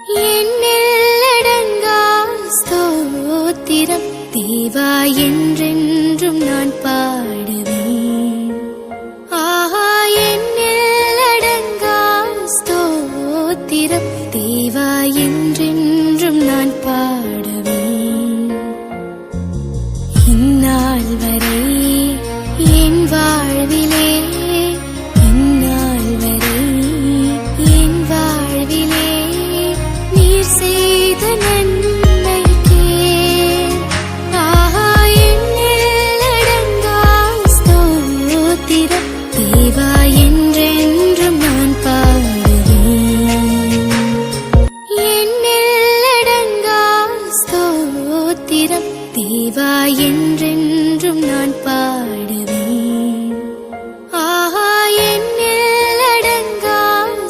எண்ணிலடங்கா ஸ்தோத்திரம் தேவா என்றென்றும் நான் பாடுவேன். ஆஹா, எண்ணிலடங்கா ஸ்தோத்திரம் தேவா என்றென்றும் நான் பாடுவேன். இந்நாள் வரை என் வாழ்விலே செய்த நன்மைக்கே ஆஹா, எண்ணிலடங்கா ஸ்தோத்திரம் தேவா என்றென்றும் நான் பாடுவேன். எண்ணிலடங்கா ஸ்தோத்திரம் தேவா என்றென்றும் நான் பாடுவேன். ஆஹா, எண்ணிலடங்கா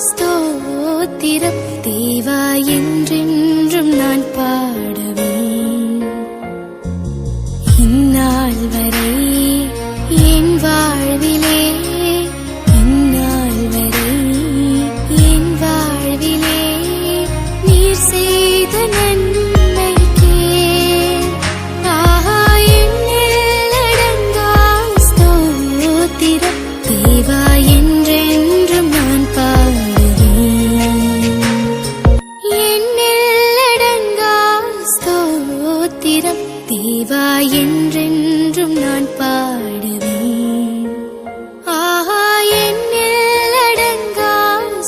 ஸ்தோத்திரம் தேவா என்றென்றும் நான் பாடுவேன். இந்நாள் வரை என் வாழ்விலே இந்நாள் வரை என் வாழ்விலே நீர் செய்த நன்மைக்கே ஆஹா, எண்ணிலடங்கா ஸ்தோத்திரம் தேவா என்றென்றும் நான் பாடுவேன். எண்ணிலடங்கா ஸ்தோத்திரம் தேவா என்றென்றும் நான் பாடுவேன். ஆஹா, எண்ணிலடங்கா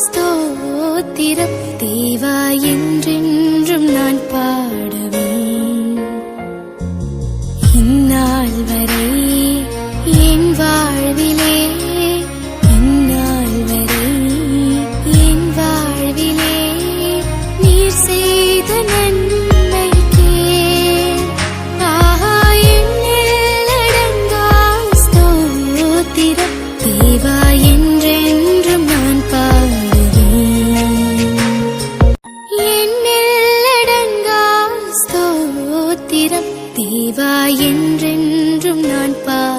ஸ்தோத்திரம் தேவா என்றென்றும் நான் பாடுவேன். இந்நாள் வரை என் வாழ்விலே இந்நாள் வரை என் வாழ்விலே நீர் செய்த நன்மைக்கே ஆஹா, எண்ணிலடங்கா ஸ்தோத்திரம் தேவா என்றென்றும் நான் பாடுவேன். எண்ணிலடங்கா ஸ்தோத்திரம் தேவா என்றென்றும் நான் பாடுவேன்.